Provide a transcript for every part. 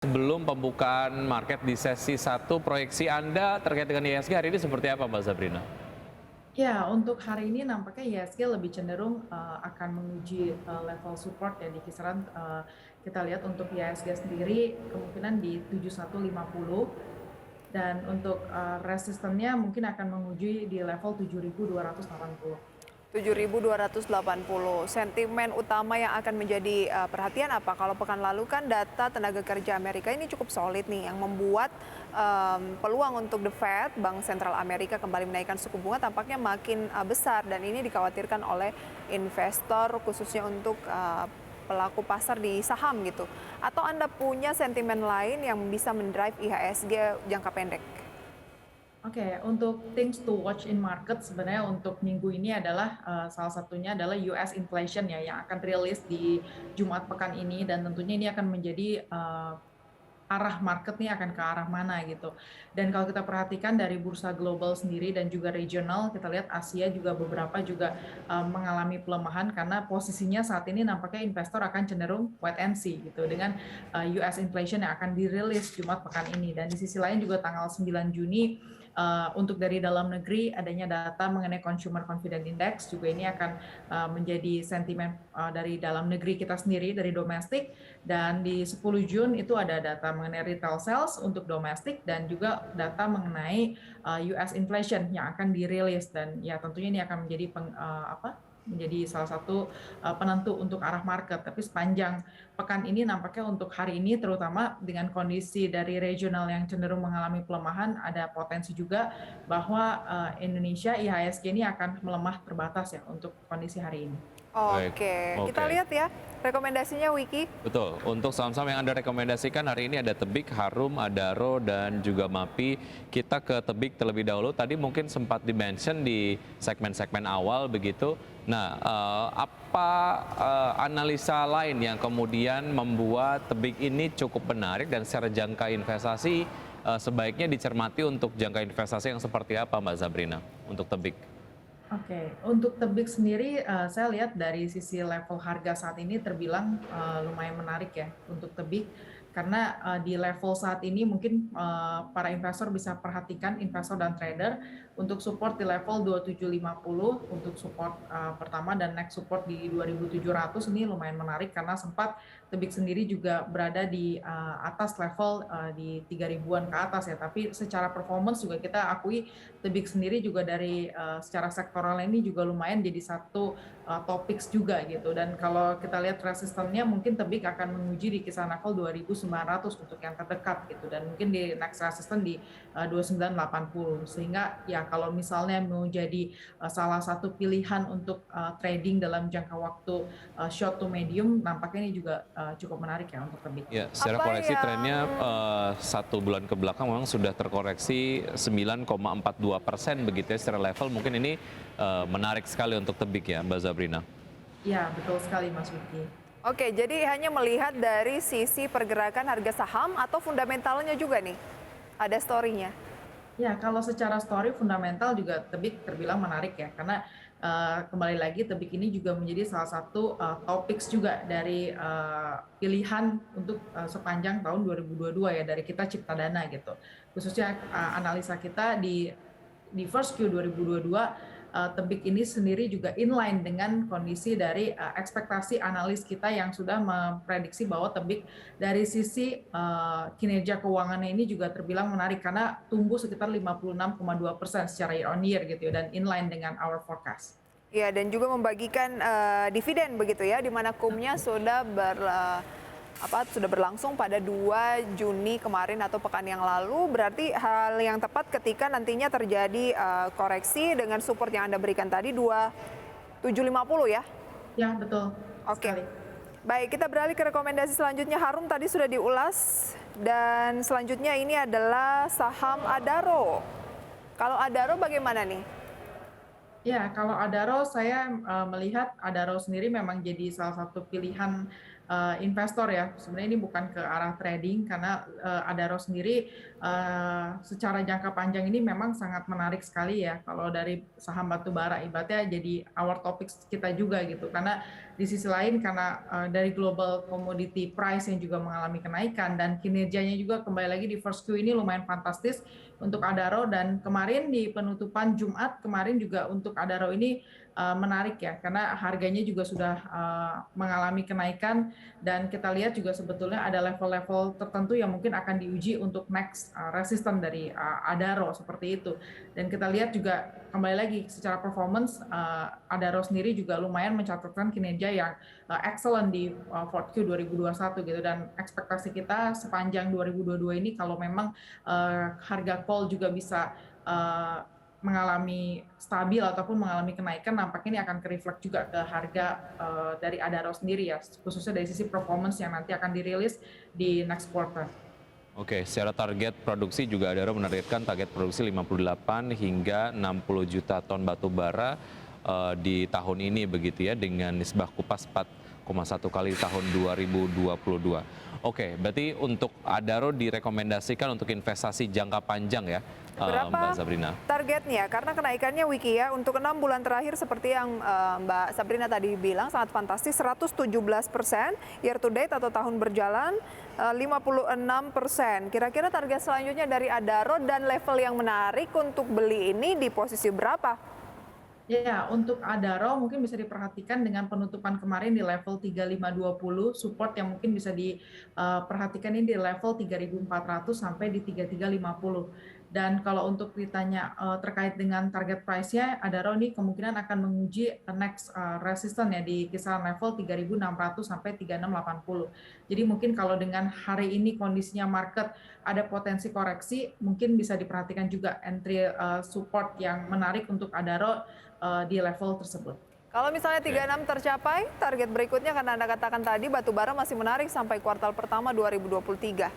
Sebelum pembukaan market di sesi satu, proyeksi Anda terkait dengan IHSG hari ini seperti apa, Mbak Sabrina? Ya, untuk hari ini nampaknya IHSG lebih cenderung akan menguji level support ya di kisaran kita lihat untuk IHSG sendiri kemungkinan di 7150 dan untuk resistennya mungkin akan menguji di level 7280. 7.280. Sentimen utama yang akan menjadi perhatian apa? Kalau pekan lalu kan data tenaga kerja Amerika ini cukup solid nih, yang membuat peluang untuk The Fed, Bank Sentral Amerika, kembali menaikkan suku bunga tampaknya makin besar, dan ini dikhawatirkan oleh investor khususnya untuk pelaku pasar di saham gitu. Atau Anda punya sentimen lain yang bisa mendrive IHSG jangka pendek? Oke, untuk things to watch in market sebenarnya untuk minggu ini adalah salah satunya adalah US inflation ya yang akan rilis di Jumat pekan ini, dan tentunya ini akan menjadi arah market nih akan ke arah mana gitu. Dan kalau kita perhatikan dari bursa global sendiri dan juga regional, kita lihat Asia juga beberapa juga mengalami pelemahan karena posisinya saat ini nampaknya investor akan cenderung wait and see gitu dengan US inflation yang akan dirilis Jumat pekan ini. Dan di sisi lain juga tanggal 9 Juni untuk dari dalam negeri adanya data mengenai Consumer Confidence Index juga ini akan menjadi sentimen dari dalam negeri kita sendiri dari domestik, dan di 10 Jun itu ada data mengenai retail sales untuk domestik dan juga data mengenai US inflation yang akan dirilis, dan ya tentunya ini akan menjadi menjadi salah satu penentu untuk arah market. Tapi sepanjang pekan ini nampaknya untuk hari ini terutama dengan kondisi dari regional yang cenderung mengalami pelemahan, ada potensi juga bahwa Indonesia IHSG ini akan melemah terbatas ya untuk kondisi hari ini. Baik, Oke, kita oke. lihat ya rekomendasinya Wiki. Betul, untuk saham-saham yang Anda rekomendasikan hari ini ada Tebik, Harum, Adaro, dan juga MAPI. Kita ke Tebik terlebih dahulu. Tadi mungkin sempat di-mention di segmen-segmen awal begitu. Nah, apa analisa lain yang kemudian membuat Tebik ini cukup menarik dan secara jangka investasi sebaiknya dicermati untuk jangka investasi yang seperti apa, Mbak Sabrina, untuk Tebik? Oke, untuk tebik sendiri, saya lihat dari sisi level harga saat ini terbilang lumayan menarik ya untuk tebik, karena di level saat ini mungkin para investor bisa perhatikan, investor dan trader, untuk support di level 2750 untuk support pertama, dan next support di 2700 ini lumayan menarik karena sempat tebik sendiri juga berada di atas level di 3 ribuan ke atas ya, tapi secara performance juga kita akui tebik sendiri juga dari secara sektoral ini juga lumayan jadi satu topik juga gitu. Dan kalau kita lihat resistennya mungkin tebik akan menguji di kisaran level 2.900 untuk yang terdekat gitu, dan mungkin di next resistance di 2980. Sehingga ya kalau misalnya mau jadi salah satu pilihan untuk trading dalam jangka waktu short to medium, nampaknya ini juga cukup menarik ya untuk tebik. Ya, secara Apa koreksi yang trennya 1 bulan ke belakang memang sudah terkoreksi 9,42% begitu ya secara level. Mungkin ini menarik sekali untuk Tebik ya, Mbak Sabrina. Ya, betul sekali Mas Wiki. Oke, jadi hanya melihat dari sisi pergerakan harga saham atau fundamentalnya juga nih? Ada story-nya? Ya, kalau secara story fundamental juga tebik terbilang menarik ya, karena kembali lagi tebik ini juga menjadi salah satu topik juga dari pilihan untuk sepanjang tahun 2022 ya dari kita Ciptadana gitu. Khususnya analisa kita di first Q 2022, tebik ini sendiri juga inline dengan kondisi dari ekspektasi analis kita yang sudah memprediksi bahwa tebik dari sisi kinerja keuangannya ini juga terbilang menarik karena tumbuh sekitar 56,2% secara year on year gitu ya, dan inline dengan our forecast. Ya, dan juga membagikan dividen begitu ya, di mana kumnya sudah sudah berlangsung pada 2 Juni kemarin atau pekan yang lalu. Berarti hal yang tepat ketika nantinya terjadi koreksi dengan support yang Anda berikan tadi 2750 ya. Ya, betul Oke. sekali. Baik, kita beralih ke rekomendasi selanjutnya. Harum tadi sudah diulas, dan selanjutnya ini adalah saham Adaro. Kalau Adaro bagaimana nih? Ya, kalau Adaro saya melihat Adaro sendiri memang jadi salah satu pilihan investor ya. Sebenarnya ini bukan ke arah trading karena Adaro sendiri secara jangka panjang ini memang sangat menarik sekali ya. Kalau dari saham batubara ibaratnya jadi our topics kita juga gitu. Karena di sisi lain karena dari global commodity price yang juga mengalami kenaikan dan kinerjanya juga kembali lagi di first Q ini lumayan fantastis untuk Adaro, dan kemarin di penutupan Jumat kemarin juga untuk Adaro ini menarik ya karena harganya juga sudah mengalami kenaikan, dan kita lihat juga sebetulnya ada level-level tertentu yang mungkin akan diuji untuk next resistance dari Adaro seperti itu. Dan kita lihat juga kembali lagi secara performance Adaro sendiri juga lumayan mencatatkan kinerja yang excellent di 4Q 2021 gitu, dan ekspektasi kita sepanjang 2022 ini kalau memang harga call juga bisa mengalami stabil ataupun mengalami kenaikan, nampaknya ini akan ke-reflect juga ke harga dari Adaro sendiri ya, khususnya dari sisi performance yang nanti akan dirilis di next quarter. Oke, secara target produksi juga Adaro menargetkan target produksi 58 hingga 60 juta ton batu bara di tahun ini begitu ya, dengan nisbah kupas 4,1 kali tahun 2022. Oke, berarti untuk Adaro direkomendasikan untuk investasi jangka panjang ya, Berapa Mbak Sabrina? targetnya? Karena kenaikannya Wiki ya, untuk 6 bulan terakhir seperti yang Mbak Sabrina tadi bilang sangat fantastis, 117% year to date atau tahun berjalan 56%. Kira-kira target selanjutnya dari Adaro dan level yang menarik untuk beli ini di posisi berapa? Ya, untuk Adaro mungkin bisa diperhatikan dengan penutupan kemarin di level 3520, support yang mungkin bisa diperhatikan ini di level 3400 sampai di 3350. Dan kalau untuk ditanya terkait dengan target price-nya, Adaro ini kemungkinan akan menguji next resistance ya di kisaran level 3600 sampai 3680. Jadi mungkin kalau dengan hari ini kondisinya market ada potensi koreksi, mungkin bisa diperhatikan juga entry support yang menarik untuk Adaro di level tersebut. Kalau misalnya 36 tercapai, target berikutnya karena Anda katakan tadi batubara masih menarik sampai kuartal pertama 2023.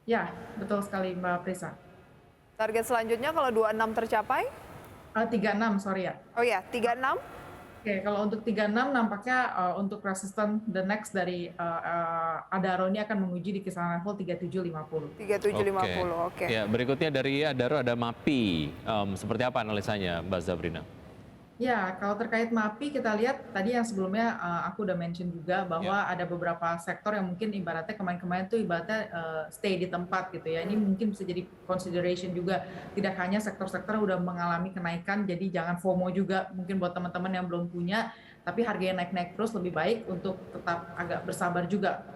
Ya, betul sekali Mbak Prisa. Target selanjutnya kalau 26 tercapai? 36, sorry ya. Oh ya, 36? Oke, kalau untuk 36 nampaknya untuk resistance the next dari Adaro ini akan menguji di kisaran level 3750. 3750, oke. Ya, berikutnya dari Adaro ada MAPI. Seperti apa analisanya, Mbak Sabrina? Ya, kalau terkait MAPI kita lihat tadi yang sebelumnya aku udah mention juga bahwa ada beberapa sektor yang mungkin ibaratnya kemarin-kemarin tuh ibaratnya stay di tempat gitu ya. Ini mungkin bisa jadi consideration juga, tidak hanya sektor-sektor udah mengalami kenaikan, jadi jangan FOMO juga mungkin buat teman-teman yang belum punya, tapi harganya naik-naik terus lebih baik untuk tetap agak bersabar juga,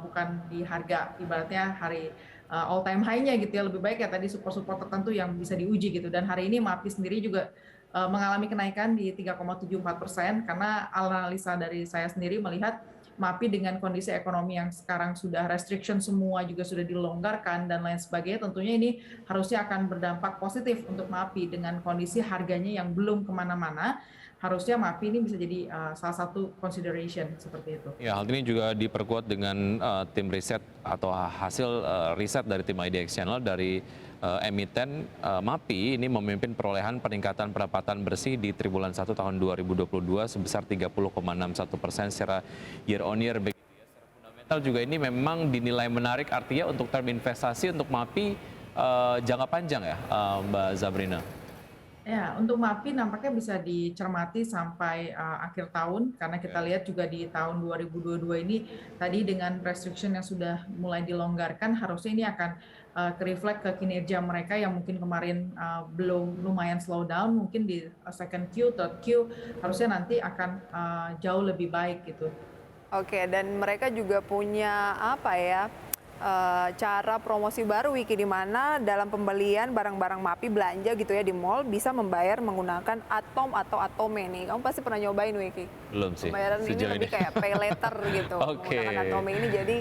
bukan di harga ibaratnya hari all time high-nya gitu ya, lebih baik ya tadi support-support tertentu yang bisa diuji gitu. Dan hari ini MAPI sendiri juga mengalami kenaikan di 3,74% karena analisa dari saya sendiri melihat MAPI dengan kondisi ekonomi yang sekarang sudah restriction semua juga sudah dilonggarkan dan lain sebagainya, tentunya ini harusnya akan berdampak positif untuk MAPI dengan kondisi harganya yang belum kemana-mana. Harusnya MAPI ini bisa jadi salah satu consideration seperti itu. Ya, hal ini juga diperkuat dengan tim riset atau hasil riset dari tim IDX Channel dari emiten MAPI ini memimpin perolehan peningkatan pendapatan bersih di triwulan 1 tahun 2022 sebesar 30,61% secara year on year. Begitu ya, secara fundamental juga ini memang dinilai menarik, artinya untuk term investasi untuk MAPI jangka panjang ya, Mbak Sabrina. Ya, untuk MAPI nampaknya bisa dicermati sampai akhir tahun, karena kita lihat juga di tahun 2022 ini tadi dengan restriction yang sudah mulai dilonggarkan, harusnya ini akan ke-reflect ke kinerja mereka yang mungkin kemarin belum lumayan slow down, mungkin di second Q, third Q, harusnya nanti akan jauh lebih baik gitu. Oke, dan mereka juga punya apa ya, cara promosi baru Wiki, di mana dalam pembelian barang-barang MAPI belanja gitu ya di mall bisa membayar menggunakan Atom atau Atome nih. Kamu pasti pernah nyobain Wiki? Belum sih. Pembayaran ini lebih kayak pay later gitu menggunakan Atome ini, jadi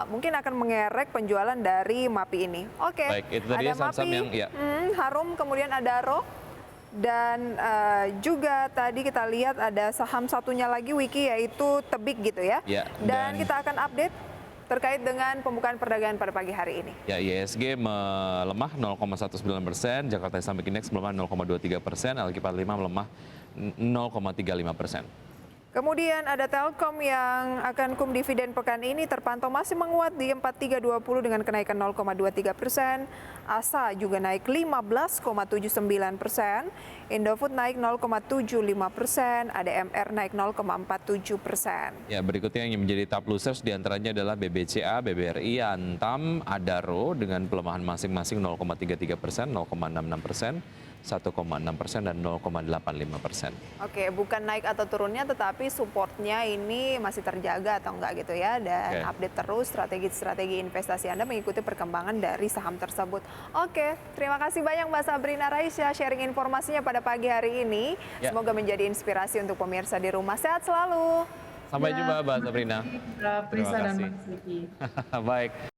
mungkin akan mengerek penjualan dari MAPI ini. Oke. Baik, itu tadi ada saham-saham MAPI, yang ya. Harum, kemudian Adaro. Dan juga tadi kita lihat ada saham satunya lagi Wiki, yaitu Tebik gitu ya. Ya, dan kita akan update terkait dengan pembukaan perdagangan pada pagi hari ini. Ya, IHSG melemah 0,19%, Jakarta Islamic Index melemah 0,23%, LQ45 melemah 0,35%. Kemudian ada Telkom yang akan kum dividen pekan ini terpantau masih menguat di 4320 dengan kenaikan 0,23%. ASA juga naik 15,79%. Indofood naik 0,75%. ADMR naik 0,47%. Ya, berikutnya yang menjadi top losers diantaranya adalah BBCA, BBRI, Antam, Adaro dengan pelemahan masing-masing 0,33%, 0,66%. 1,6% dan 0,85%. Oke, bukan naik atau turunnya, tetapi supportnya ini masih terjaga atau enggak gitu ya. Dan update terus strategi investasi Anda mengikuti perkembangan dari saham tersebut. Oke, terima kasih banyak Mbak Sabrina Raisya sharing informasinya pada pagi hari ini. Semoga menjadi inspirasi untuk pemirsa di rumah. Sehat selalu. Sampai jumpa Mbak Sabrina. Prisa dan kasih. Mas Vicky. Baik.